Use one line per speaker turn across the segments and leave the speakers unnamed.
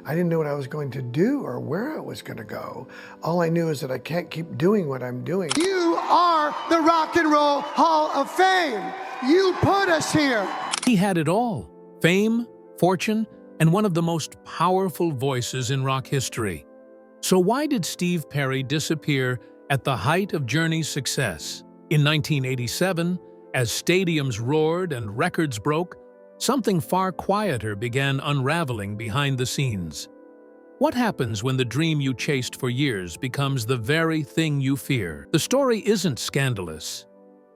I didn't know what I was going to do or where I was going to go. All I knew is that I can't keep doing what I'm doing.
You are the Rock and Roll Hall of Fame. You put us here.
He had it all: fame, fortune, and one of the most powerful voices in rock history. So why did Steve Perry disappear at the height of Journey's success? In 1987, as stadiums roared and records broke, something far quieter began unraveling behind the scenes. What happens when the dream you chased for years becomes the very thing you fear? The story isn't scandalous.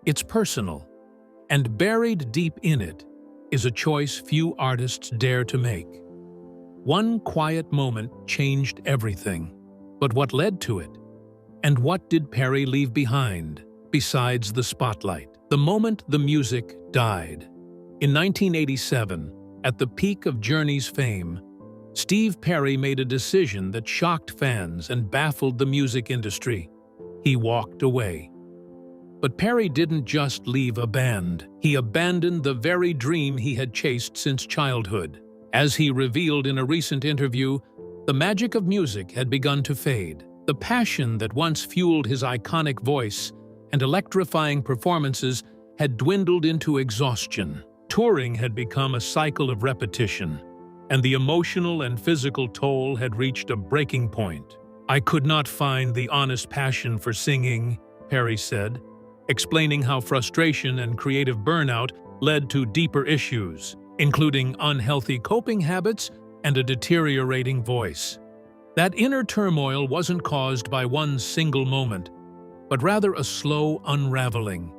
It's personal. And buried deep in it is a choice few artists dare to make. One quiet moment changed everything. But what led to it? And what did Perry leave behind, besides the spotlight? The moment the music died. In 1987, at the peak of Journey's fame, Steve Perry made a decision that shocked fans and baffled the music industry. He walked away. But Perry didn't just leave a band. He abandoned the very dream he had chased since childhood. As he revealed in a recent interview, the magic of music had begun to fade. The passion that once fueled his iconic voice and electrifying performances had dwindled into exhaustion. Touring had become a cycle of repetition, and the emotional and physical toll had reached a breaking point. "I could not find the honest passion for singing," Perry said, explaining how frustration and creative burnout led to deeper issues, including unhealthy coping habits and a deteriorating voice. That inner turmoil wasn't caused by one single moment, but rather a slow unraveling.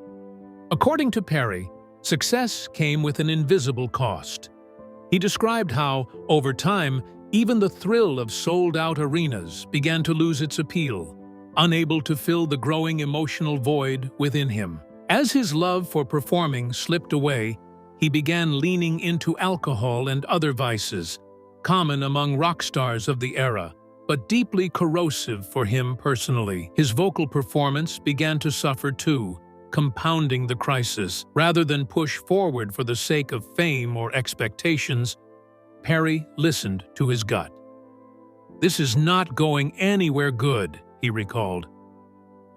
According to Perry, success came with an invisible cost. He described how, over time, even the thrill of sold-out arenas began to lose its appeal, unable to fill the growing emotional void within him. As his love for performing slipped away, he began leaning into alcohol and other vices, common among rock stars of the era, but deeply corrosive for him personally. His vocal performance began to suffer too, compounding the crisis. Rather than push forward for the sake of fame or expectations, Perry listened to his gut. "This is not going anywhere good," he recalled.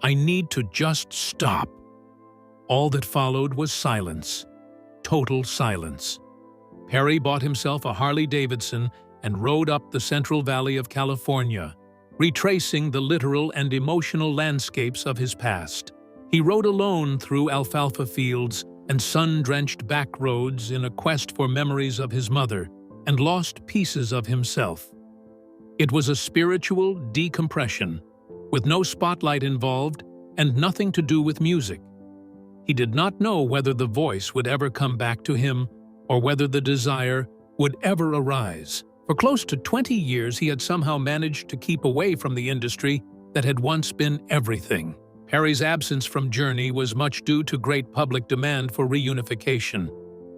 "I need to just stop." All that followed was silence. Total silence. Perry bought himself a Harley-Davidson and rode up the Central Valley of California, retracing the literal and emotional landscapes of his past. He rode alone through alfalfa fields and sun-drenched back roads in a quest for memories of his mother, and lost pieces of himself. It was a spiritual decompression, with no spotlight involved and nothing to do with music. He did not know whether the voice would ever come back to him or whether the desire would ever arise. For close to 20 years, he had somehow managed to keep away from the industry that had once been everything. Perry's absence from Journey was much due to great public demand for reunification.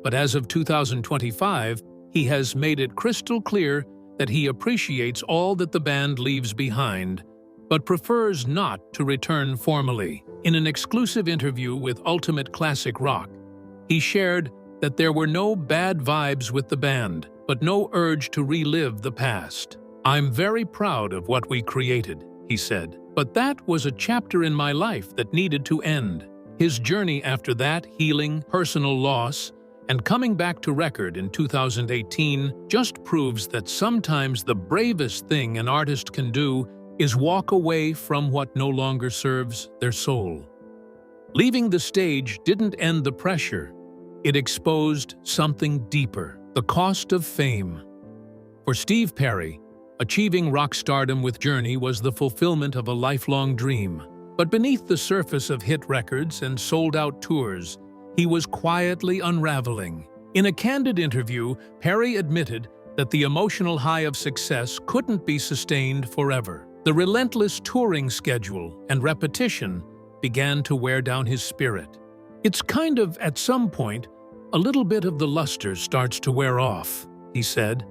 But as of 2025, he has made it crystal clear that he appreciates all that the band leaves behind, but prefers not to return formally. In an exclusive interview with Ultimate Classic Rock, he shared that there were no bad vibes with the band, but no urge to relive the past. "I'm very proud of what we created," he said, "but that was a chapter in my life that needed to end." His journey after that, healing, personal loss, and coming back to record in 2018 just proves that sometimes the bravest thing an artist can do is walk away from what no longer serves their soul. Leaving the stage didn't end the pressure. It exposed something deeper: the cost of fame. For Steve Perry, achieving rock stardom with Journey was the fulfillment of a lifelong dream. But beneath the surface of hit records and sold-out tours, he was quietly unraveling. In a candid interview, Perry admitted that the emotional high of success couldn't be sustained forever. The relentless touring schedule and repetition began to wear down his spirit. "It's kind of, at some point, a little bit of the luster starts to wear off," he said.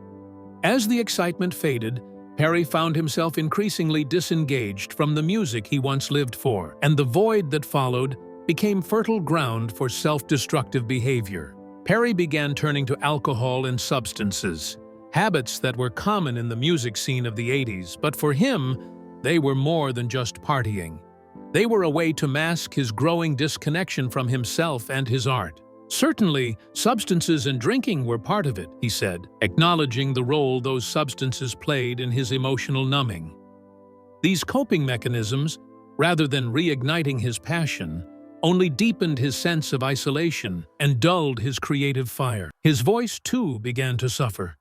As the excitement faded, Perry found himself increasingly disengaged from the music he once lived for, and the void that followed became fertile ground for self-destructive behavior. Perry began turning to alcohol and substances, habits that were common in the music scene of the 80s, but for him, they were more than just partying. They were a way to mask his growing disconnection from himself and his art. Certainly, substances and drinking were part of it, he said, acknowledging the role those substances played in his emotional numbing. These coping mechanisms, rather than reigniting his passion, only deepened his sense of isolation and dulled his creative fire. His voice, too, began to suffer,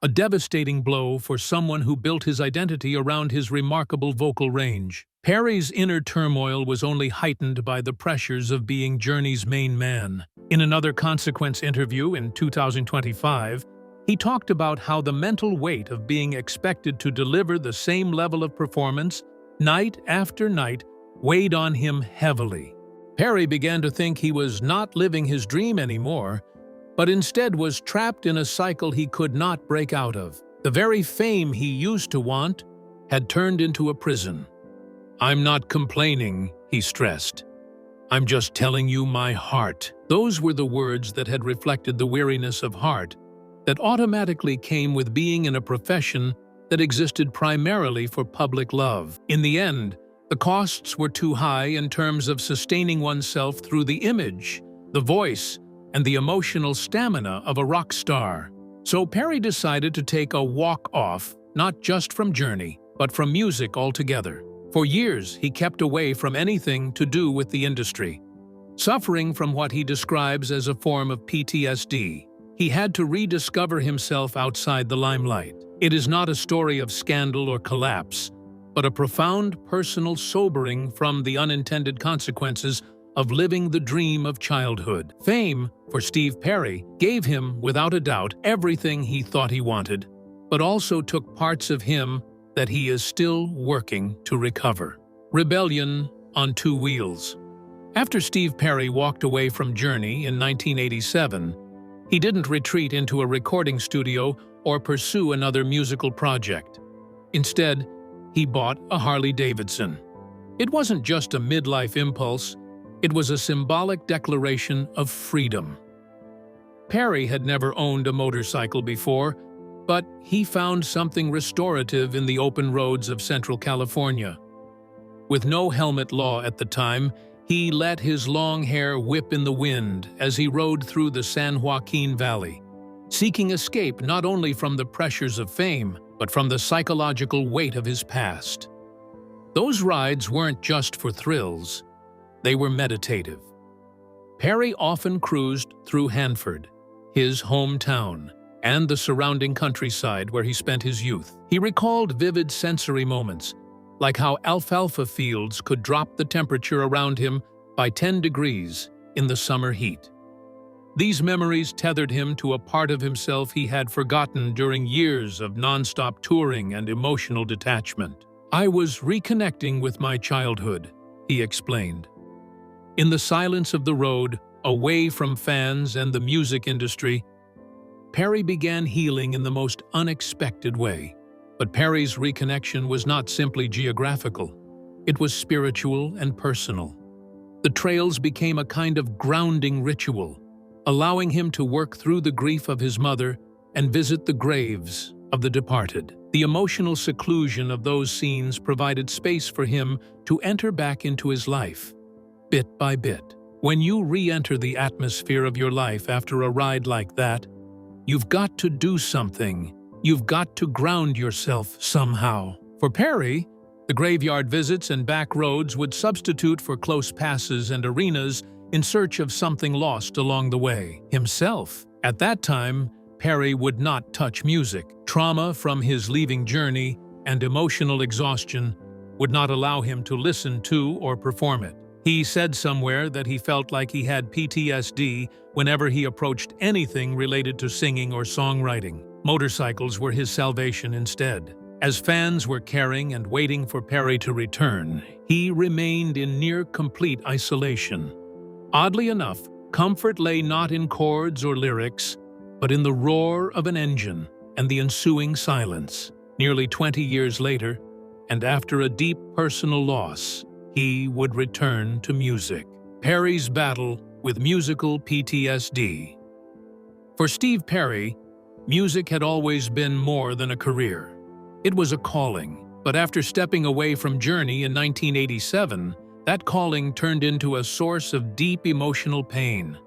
a devastating blow for someone who built his identity around his remarkable vocal range. Perry's inner turmoil was only heightened by the pressures of being Journey's main man. In another Consequence interview in 2025, he talked about how the mental weight of being expected to deliver the same level of performance night after night weighed on him heavily. Perry began to think he was not living his dream anymore, but instead was trapped in a cycle he could not break out of. The very fame he used to want had turned into a prison. "I'm not complaining," he stressed. "I'm just telling you my heart." Those were the words that had reflected the weariness of heart that automatically came with being in a profession that existed primarily for public love. In the end, the costs were too high in terms of sustaining oneself through the image, the voice, and the emotional stamina of a rock star. So Perry decided to take a walk off, not just from Journey, but from music altogether. For years, he kept away from anything to do with the industry. Suffering from what he describes as a form of PTSD, he had to rediscover himself outside the limelight. It is not a story of scandal or collapse, but a profound personal sobering from the unintended consequences of living the dream of childhood. Fame, for Steve Perry, gave him, without a doubt, everything he thought he wanted, but also took parts of him that he is still working to recover. Rebellion on two wheels. After Steve Perry walked away from Journey in 1987, he didn't retreat into a recording studio or pursue another musical project. Instead, he bought a Harley-Davidson. It wasn't just a midlife impulse, it was a symbolic declaration of freedom. Perry had never owned a motorcycle before, but he found something restorative in the open roads of Central California. With no helmet law at the time, he let his long hair whip in the wind as he rode through the San Joaquin Valley, seeking escape not only from the pressures of fame, but from the psychological weight of his past. Those rides weren't just for thrills, they were meditative. Perry often cruised through Hanford, his hometown, and the surrounding countryside where he spent his youth. He recalled vivid sensory moments, like how alfalfa fields could drop the temperature around him by 10 degrees in the summer heat. These memories tethered him to a part of himself he had forgotten during years of nonstop touring and emotional detachment. "I was reconnecting with my childhood," he explained. In the silence of the road, away from fans and the music industry, Perry began healing in the most unexpected way. But Perry's reconnection was not simply geographical. It was spiritual and personal. The trails became a kind of grounding ritual, allowing him to work through the grief of his mother and visit the graves of the departed. The emotional seclusion of those scenes provided space for him to enter back into his life, bit by bit. When you re-enter the atmosphere of your life after a ride like that, you've got to do something. You've got to ground yourself somehow. For Perry, the graveyard visits and back roads would substitute for close passes and arenas in search of something lost along the way. Himself. At that time, Perry would not touch music. Trauma from his leaving Journey and emotional exhaustion would not allow him to listen to or perform it. He said somewhere that he felt like he had PTSD whenever he approached anything related to singing or songwriting. Motorcycles were his salvation instead. As fans were caring and waiting for Perry to return, he remained in near-complete isolation. Oddly enough, comfort lay not in chords or lyrics, but in the roar of an engine and the ensuing silence. Nearly 20 years later, and after a deep personal loss, he would return to music. Perry's battle with musical PTSD. For Steve Perry, Music had always been more than a career. It was a calling, but after stepping away from Journey in 1987, that calling turned into a source of deep emotional pain.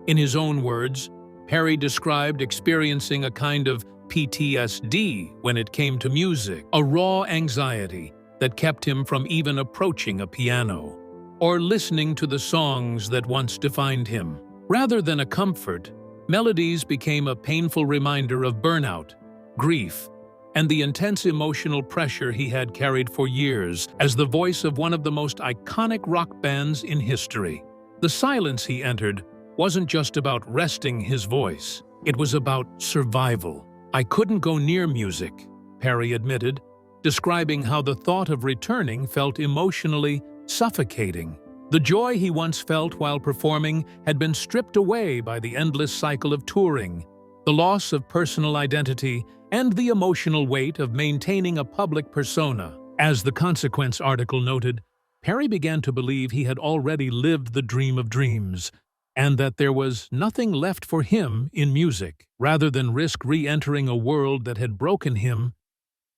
In his own words, Perry described experiencing a kind of PTSD when it came to music, a raw anxiety that kept him from even approaching a piano or listening to the songs that once defined him. Rather than a comfort, melodies became a painful reminder of burnout, grief, and the intense emotional pressure he had carried for years as the voice of one of the most iconic rock bands in history. The silence he entered wasn't just about resting his voice, it was about survival. "I couldn't go near music," Perry admitted, describing how the thought of returning felt emotionally suffocating. The joy he once felt while performing had been stripped away by the endless cycle of touring, the loss of personal identity, and the emotional weight of maintaining a public persona. As the Consequence article noted, Perry began to believe he had already lived the dream of dreams, and that there was nothing left for him in music. Rather than risk re-entering a world that had broken him,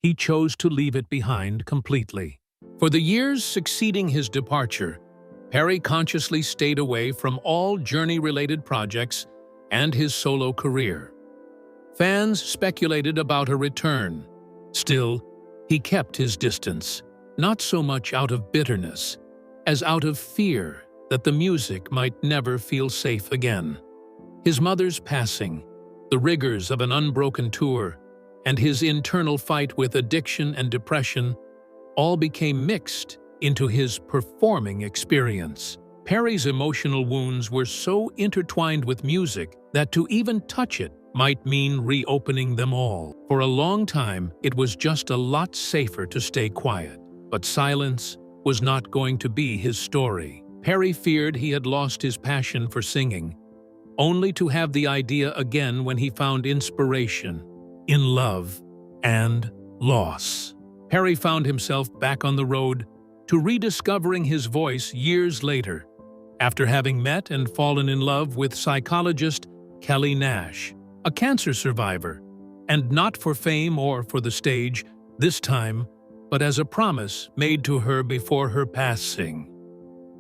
he chose to leave it behind completely. For the years succeeding his departure, Perry consciously stayed away from all Journey-related projects and his solo career. Fans speculated about a return. Still, he kept his distance, not so much out of bitterness, as out of fear that the music might never feel safe again. His mother's passing, the rigors of an unbroken tour, and his internal fight with addiction and depression all became mixed into his performing experience. Perry's emotional wounds were so intertwined with music that to even touch it might mean reopening them all. For a long time, it was just a lot safer to stay quiet. But silence was not going to be his story. Perry feared he had lost his passion for singing, only to have the idea again when he found inspiration in love and loss. Perry found himself back on the road to rediscovering his voice years later, after having met and fallen in love with psychologist Kelly Nash, a cancer survivor, and not for fame or for the stage this time, but as a promise made to her before her passing.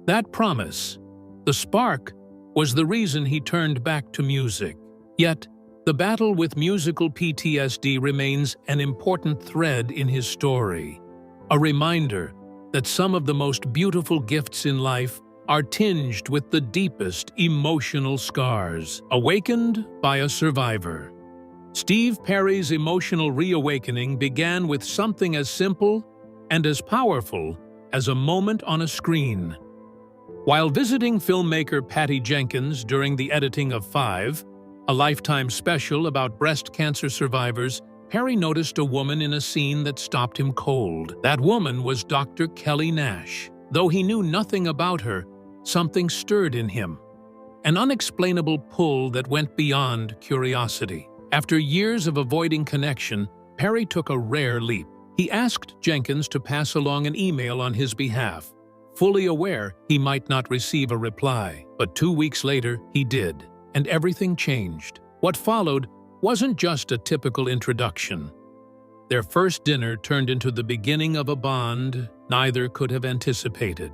That promise, the spark, was the reason he turned back to music. Yet, the battle with musical PTSD remains an important thread in his story, a reminder that some of the most beautiful gifts in life are tinged with the deepest emotional scars, awakened by a survivor. Steve Perry's emotional reawakening began with something as simple and as powerful as a moment on a screen. While visiting filmmaker Patty Jenkins during the editing of 5, a Lifetime special about breast cancer survivors, Perry noticed a woman in a scene that stopped him cold. That woman was Dr. Kelly Nash. Though he knew nothing about her, something stirred in him, an unexplainable pull that went beyond curiosity. After years of avoiding connection, Perry took a rare leap. He asked Jenkins to pass along an email on his behalf, fully aware he might not receive a reply. But 2 weeks later, he did, and everything changed. What followed wasn't just a typical introduction. Their first dinner turned into the beginning of a bond neither could have anticipated.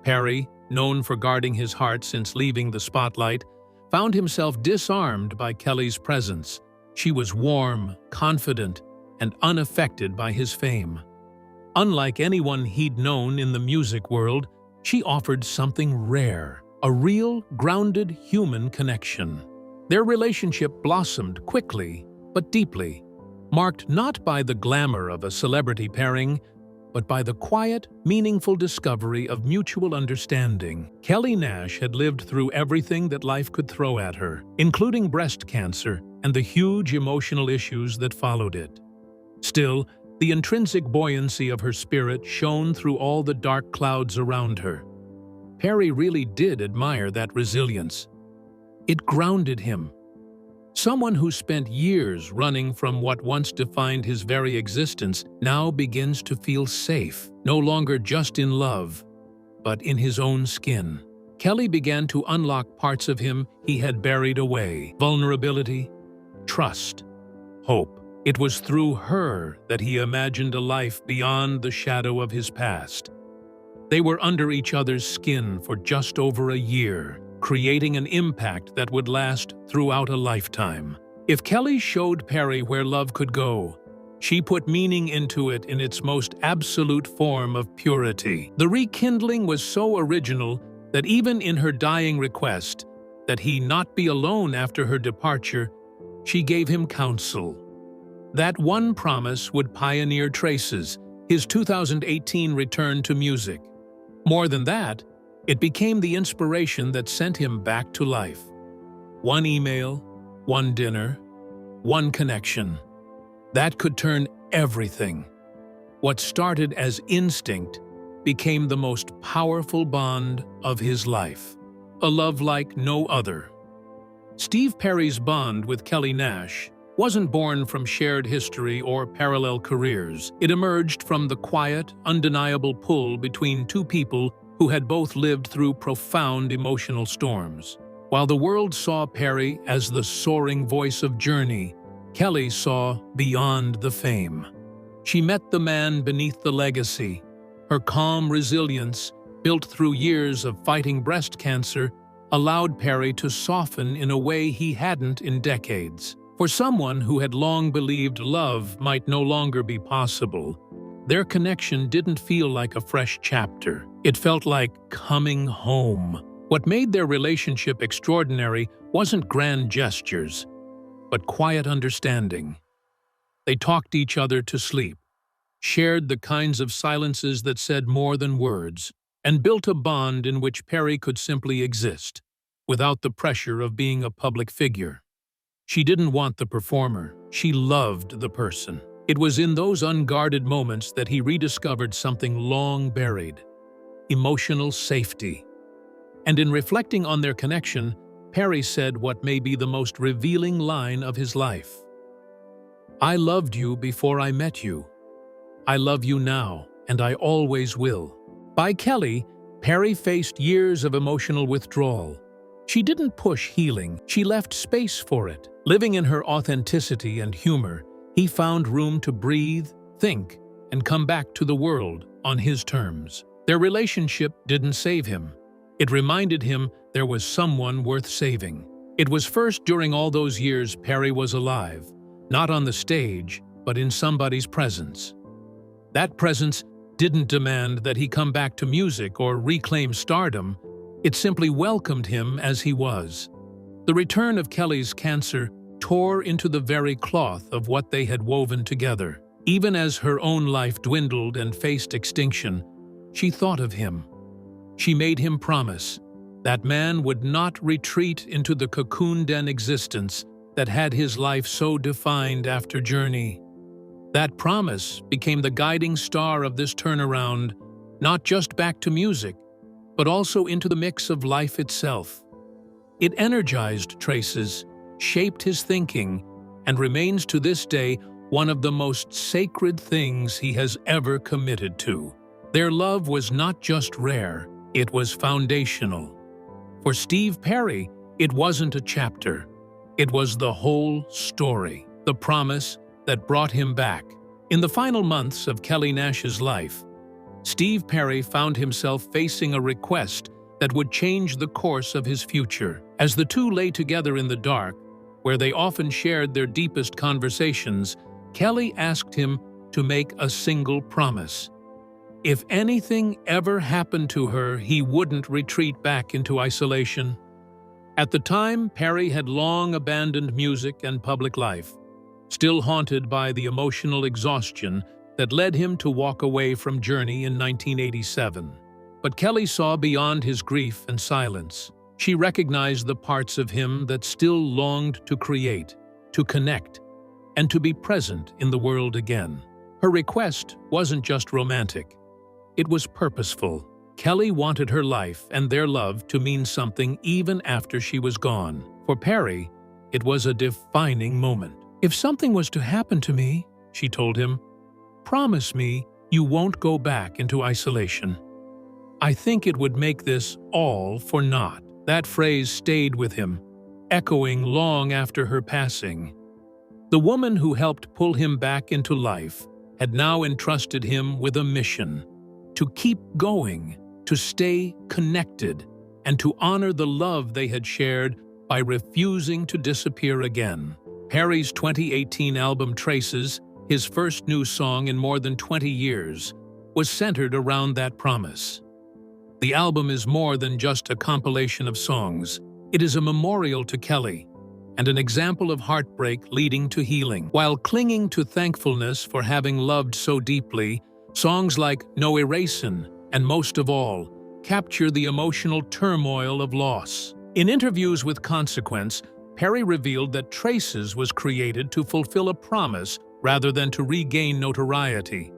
Perry, known for guarding his heart since leaving the spotlight, found himself disarmed by Kelly's presence. She was warm, confident, and unaffected by his fame. Unlike anyone he'd known in the music world, she offered something rare, a real, grounded human connection. Their relationship blossomed quickly but deeply, marked not by the glamour of a celebrity pairing, but by the quiet, meaningful discovery of mutual understanding. Kelly Nash had lived through everything that life could throw at her, including breast cancer and the huge emotional issues that followed it. Still, the intrinsic buoyancy of her spirit shone through all the dark clouds around her. Perry really did admire that resilience. It grounded him. Someone who spent years running from what once defined his very existence now begins to feel safe, no longer just in love, but in his own skin. Kelly began to unlock parts of him he had buried away: vulnerability, trust, hope. It was through her that he imagined a life beyond the shadow of his past. They were under each other's skin for just over a year, creating an impact that would last throughout a lifetime. If Kelly showed Perry where love could go, she put meaning into it in its most absolute form of purity. The rekindling was so original that even in her dying request that he not be alone after her departure, she gave him counsel. That one promise would pioneer Traces, his 2018 return to music. More than that, it became the inspiration that sent him back to life. One email, one dinner, one connection. That could turn everything. What started as instinct became the most powerful bond of his life. A love like no other. Steve Perry's bond with Kelly Nash wasn't born from shared history or parallel careers. It emerged from the quiet, undeniable pull between two people who had both lived through profound emotional storms. While the world saw Perry as the soaring voice of Journey, Kelly saw beyond the fame. She met the man beneath the legacy. Her calm resilience, built through years of fighting breast cancer, allowed Perry to soften in a way he hadn't in decades. For someone who had long believed love might no longer be possible, their connection didn't feel like a fresh chapter. It felt like coming home. What made their relationship extraordinary wasn't grand gestures, but quiet understanding. They talked each other to sleep, shared the kinds of silences that said more than words, and built a bond in which Perry could simply exist, without the pressure of being a public figure. She didn't want the performer, she loved the person. It was in those unguarded moments that he rediscovered something long buried: emotional safety. And in reflecting on their connection, Perry said what may be the most revealing line of his life. "I loved you before I met you. I love you now, and I always will." By Kelly, Perry faced years of emotional withdrawal. She didn't push healing, she left space for it. Living in her authenticity and humor, he found room to breathe, think, and come back to the world on his terms. Their relationship didn't save him. It reminded him there was someone worth saving. It was first during all those years Perry was alive, not on the stage, but in somebody's presence. That presence didn't demand that he come back to music or reclaim stardom. It simply welcomed him as he was. The return of Kelly's cancer tore into the very cloth of what they had woven together. Even as her own life dwindled and faced extinction, she thought of him. She made him promise that man would not retreat into the cocooned-in existence that had his life so defined after Journey. That promise became the guiding star of this turnaround, not just back to music, but also into the mix of life itself. It energized Traces, shaped his thinking, and remains to this day one of the most sacred things he has ever committed to. Their love was not just rare, it was foundational. For Steve Perry, it wasn't a chapter. It was the whole story, the promise that brought him back. In the final months of Kelly Nash's life, Steve Perry found himself facing a request that would change the course of his future. As the two lay together in the dark, where they often shared their deepest conversations, Kelly asked him to make a single promise. If anything ever happened to her, he wouldn't retreat back into isolation. At the time, Perry had long abandoned music and public life, still haunted by the emotional exhaustion that led him to walk away from Journey in 1987. But Kelly saw beyond his grief and silence. She recognized the parts of him that still longed to create, to connect, and to be present in the world again. Her request wasn't just romantic. It was purposeful. Kelly wanted her life and their love to mean something even after she was gone. For Perry, it was a defining moment. "If something was to happen to me," she told him, "promise me you won't go back into isolation. I think it would make this all for naught." That phrase stayed with him, echoing long after her passing. The woman who helped pull him back into life had now entrusted him with a mission: to keep going, to stay connected, and to honor the love they had shared by refusing to disappear again. Perry's 2018 album Traces, his first new song in more than 20 years, was centered around that promise. The album is more than just a compilation of songs. It is a memorial to Kelly and an example of heartbreak leading to healing. While clinging to thankfulness for having loved so deeply, songs like No Erasing and Most of All capture the emotional turmoil of loss. In interviews with Consequence, Perry revealed that Traces was created to fulfill a promise rather than to regain notoriety.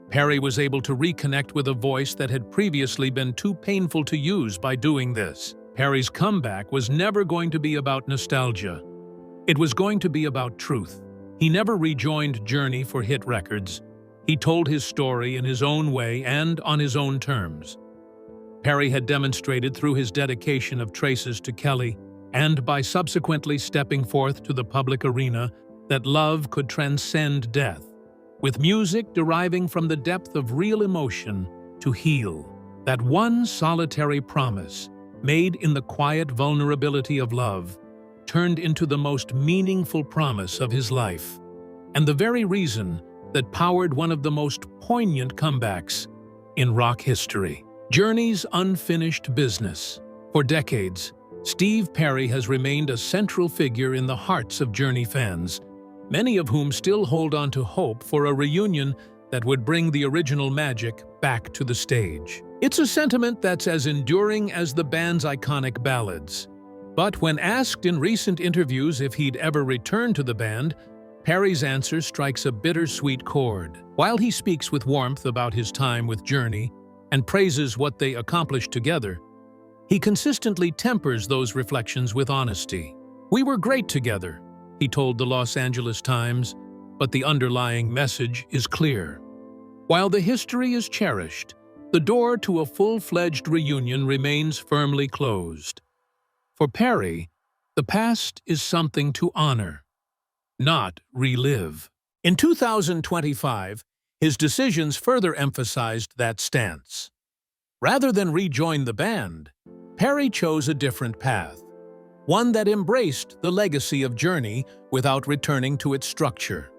Perry was able to reconnect with a voice that had previously been too painful to use by doing this. Perry's comeback was never going to be about nostalgia. It was going to be about truth. He never rejoined Journey for hit records. He told his story in his own way and on his own terms. Perry had demonstrated through his dedication of Traces to Kelly, and by subsequently stepping forth to the public arena, that love could transcend death, with music deriving from the depth of real emotion to heal. That one solitary promise, made in the quiet vulnerability of love, turned into the most meaningful promise of his life, and the very reason that powered one of the most poignant comebacks in rock history. Journey's unfinished business. For decades, Steve Perry has remained a central figure in the hearts of Journey fans, many of whom still hold on to hope for a reunion that would bring the original magic back to the stage. It's a sentiment that's as enduring as the band's iconic ballads. But when asked in recent interviews if he'd ever return to the band, Perry's answer strikes a bittersweet chord. While he speaks with warmth about his time with Journey and praises what they accomplished together, he consistently tempers those reflections with honesty. "We were great together," he told the Los Angeles Times, but the underlying message is clear. While the history is cherished, the door to a full-fledged reunion remains firmly closed. For Perry, the past is something to honor, not relive. In 2025, his decisions further emphasized that stance. Rather than rejoin the band, Perry chose a different path, one that embraced the legacy of Journey without returning to its structure.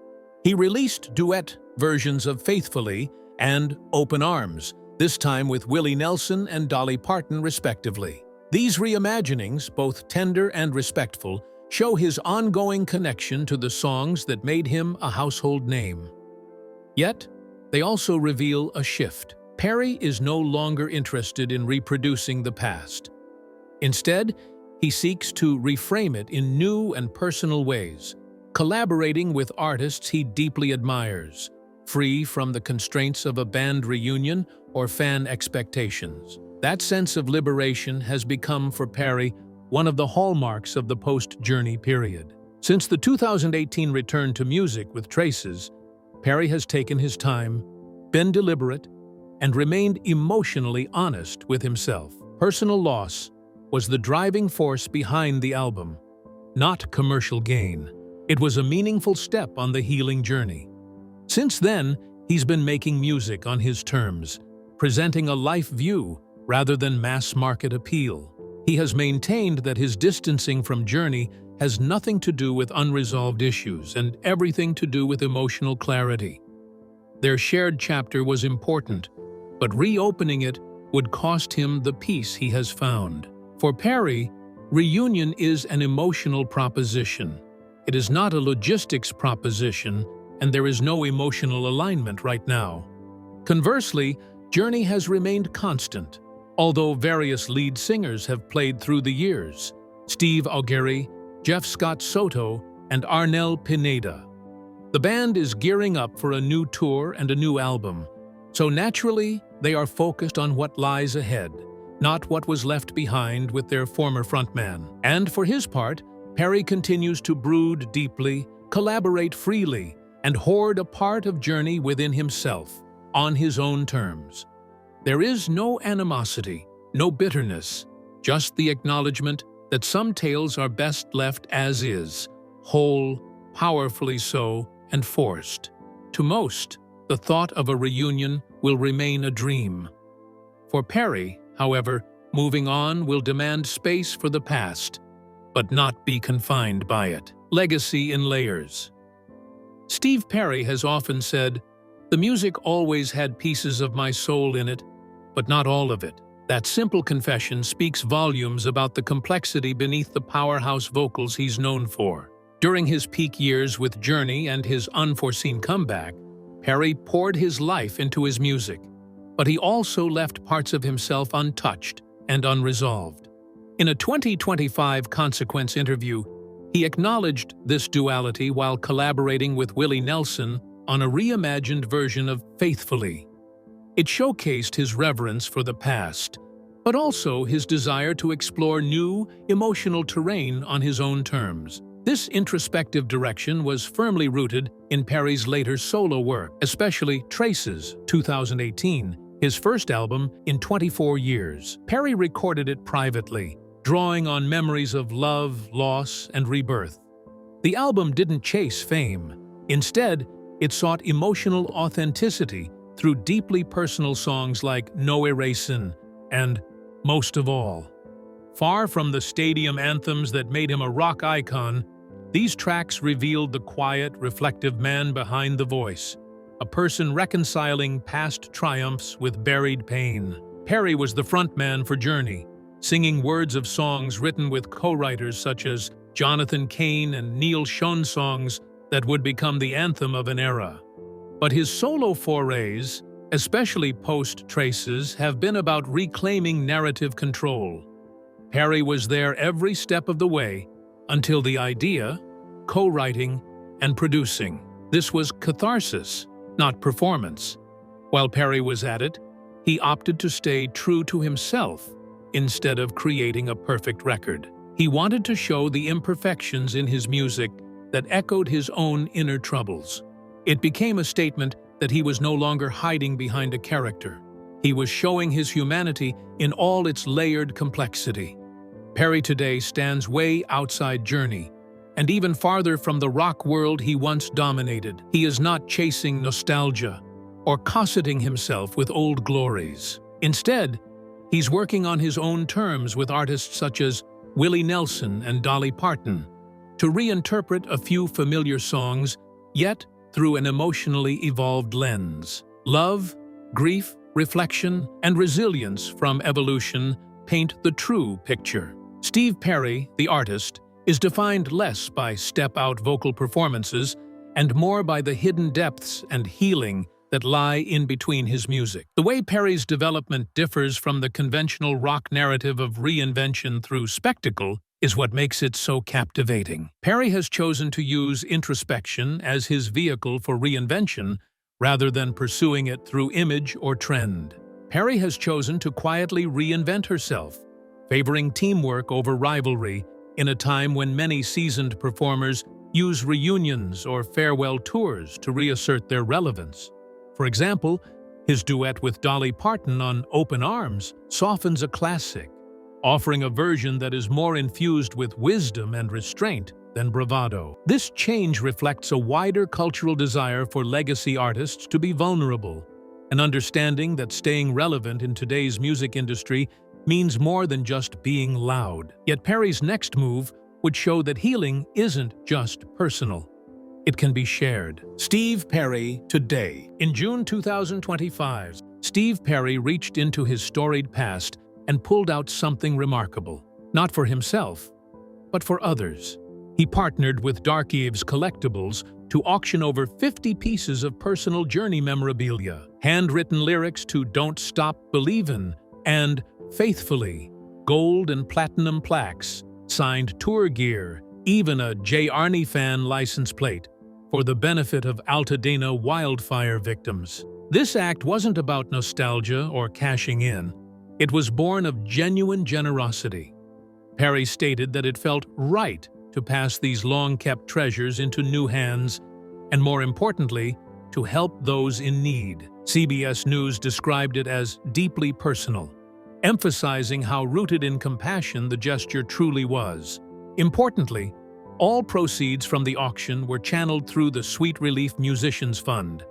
He released duet versions of Faithfully and Open Arms, this time with Willie Nelson and Dolly Parton respectively. These reimaginings, both tender and respectful, show his ongoing connection to the songs that made him a household name. Yet, they also reveal a shift. Perry is no longer interested in reproducing the past. Instead, he seeks to reframe it in new and personal ways, collaborating with artists he deeply admires, free from the constraints of a band reunion or fan expectations. That sense of liberation has become, for Perry, one of the hallmarks of the post-Journey period. Since the 2018 return to music with Traces, Perry has taken his time, been deliberate, and remained emotionally honest with himself. Personal loss was the driving force behind the album, not commercial gain. It was a meaningful step on the healing journey. Since then, he's been making music on his terms, presenting a life view rather than mass-market appeal. He has maintained that his distancing from Journey has nothing to do with unresolved issues and everything to do with emotional clarity. Their shared chapter was important, but reopening it would cost him the peace he has found. For Perry, reunion is an emotional proposition. It is not a logistics proposition, and there is no emotional alignment right now. Conversely, Journey has remained constant, although various lead singers have played through the years: Steve Augeri, Jeff Scott Soto, and Arnel Pineda. The band is gearing up for a new tour and a new album, so naturally they are focused on what lies ahead, not what was left behind with their former frontman. And for his part, Perry continues to brood deeply, collaborate freely, and hoard a part of Journey within himself, on his own terms. There is no animosity, no bitterness, just the acknowledgement that some tales are best left as is, whole, powerfully so and forced. To most, the thought of a reunion will remain a dream. For Perry, however, moving on will demand space for the past, but not be confined by it. Legacy in layers. Steve Perry has often said, "The music always had pieces of my soul in it, but not all of it." That simple confession speaks volumes about the complexity beneath the powerhouse vocals he's known for. During his peak years with Journey and his unforeseen comeback, Perry poured his life into his music, but he also left parts of himself untouched and unresolved. In a 2025 Consequence interview, he acknowledged this duality while collaborating with Willie Nelson on a reimagined version of Faithfully. It showcased his reverence for the past, but also his desire to explore new, emotional terrain on his own terms. This introspective direction was firmly rooted in Perry's later solo work, especially Traces, 2018, his first album in 24 years. Perry recorded it privately, drawing on memories of love, loss, and rebirth. The album didn't chase fame. Instead, it sought emotional authenticity through deeply personal songs like No Erasing and Most of All. Far from the stadium anthems that made him a rock icon, these tracks revealed the quiet, reflective man behind the voice, a person reconciling past triumphs with buried pain. Perry was the frontman for Journey, singing words of songs written with co-writers such as Jonathan Cain and Neil Schon, songs that would become the anthem of an era. But his solo forays, especially post-Traces, have been about reclaiming narrative control. Perry was there every step of the way until the idea, co-writing, and producing. This was catharsis, not performance. While Perry was at it, he opted to stay true to himself instead of creating a perfect record. He wanted to show the imperfections in his music that echoed his own inner troubles. It became a statement that he was no longer hiding behind a character. He was showing his humanity in all its layered complexity. Perry today stands way outside Journey, and even farther from the rock world he once dominated. He is not chasing nostalgia or cosseting himself with old glories. Instead, he's working on his own terms with artists such as Willie Nelson and Dolly Parton to reinterpret a few familiar songs, yet through an emotionally evolved lens. Love, grief, reflection, and resilience from Evolution paint the true picture. Steve Perry, the artist, is defined less by step-out vocal performances and more by the hidden depths and healing that lie in between his music. The way Perry's development differs from the conventional rock narrative of reinvention through spectacle is what makes it so captivating. Perry has chosen to use introspection as his vehicle for reinvention rather than pursuing it through image or trend. Perry has chosen to quietly reinvent herself, favoring teamwork over rivalry in a time when many seasoned performers use reunions or farewell tours to reassert their relevance. For example, his duet with Dolly Parton on Open Arms softens a classic, offering a version that is more infused with wisdom and restraint than bravado. This change reflects a wider cultural desire for legacy artists to be vulnerable, an understanding that staying relevant in today's music industry means more than just being loud. Yet Perry's next move would show that healing isn't just personal. It can be shared. Steve Perry today. In June 2025, Steve Perry reached into his storied past and pulled out something remarkable. Not for himself, but for others. He partnered with Dark Eve's Collectibles to auction over 50 pieces of personal Journey memorabilia, handwritten lyrics to Don't Stop Believin' and Faithfully, gold and platinum plaques, signed tour gear, even a J. Arney fan license plate for the benefit of Altadena wildfire victims. This act wasn't about nostalgia or cashing in. It was born of genuine generosity. Perry stated that it felt right to pass these long-kept treasures into new hands and, more importantly, to help those in need. CBS News described it as deeply personal, emphasizing how rooted in compassion the gesture truly was. Importantly, All proceeds from the auction were channeled through the Sweet Relief Musicians Fund,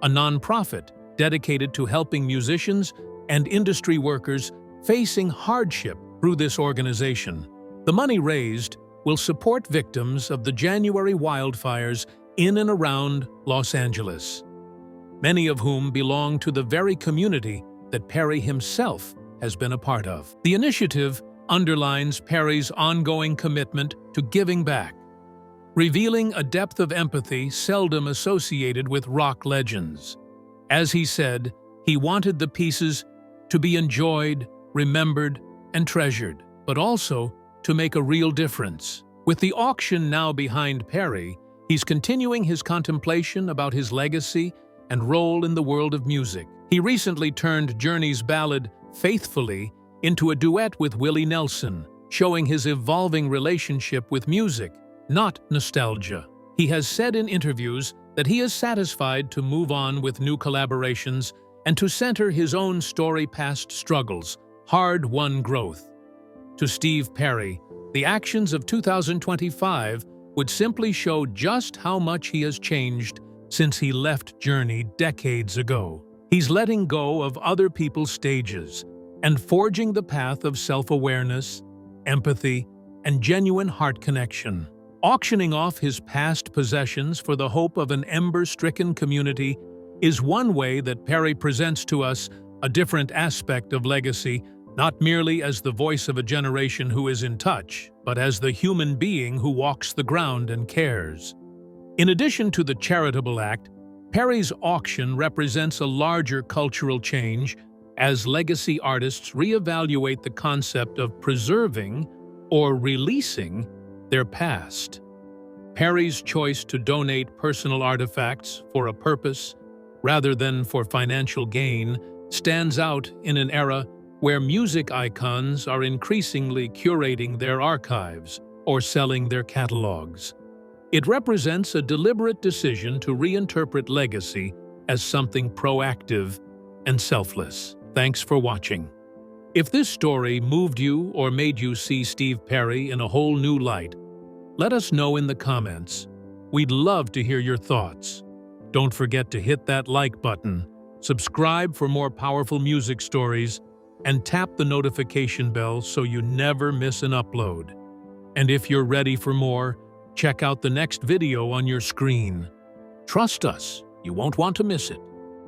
a nonprofit dedicated to helping musicians and industry workers facing hardship through this organization. The money raised will support victims of the January wildfires in and around Los Angeles, many of whom belong to the very community that Perry himself has been a part of. The initiative underlines Perry's ongoing commitment to giving back, revealing a depth of empathy seldom associated with rock legends. As he said, he wanted the pieces to be enjoyed, remembered, and treasured, but also to make a real difference. With the auction now behind Perry, he's continuing his contemplation about his legacy and role in the world of music. He recently turned Journey's ballad, Faithfully, into a duet with Willie Nelson, showing his evolving relationship with music, not nostalgia. He has said in interviews that he is satisfied to move on with new collaborations and to center his own story past struggles, hard-won growth. To Steve Perry, the actions of 2025 would simply show just how much he has changed since he left Journey decades ago. He's letting go of other people's stages and forging the path of self-awareness, empathy, and genuine heart connection. Auctioning off his past possessions for the hope of an ember-stricken community is one way that Perry presents to us a different aspect of legacy, not merely as the voice of a generation who is in touch, but as the human being who walks the ground and cares. In addition to the charitable act, Perry's auction represents a larger cultural change as legacy artists reevaluate the concept of preserving or releasing their past. Perry's choice to donate personal artifacts for a purpose rather than for financial gain stands out in an era where music icons are increasingly curating their archives or selling their catalogs. It represents a deliberate decision to reinterpret legacy as something proactive and selfless. Thanks for watching. If this story moved you or made you see Steve Perry in a whole new light, let us know in the comments. We'd love to hear your thoughts. Don't forget to hit that like button, subscribe for more powerful music stories, and tap the notification bell so you never miss an upload. And if you're ready for more, check out the next video on your screen. Trust us, you won't want to miss it.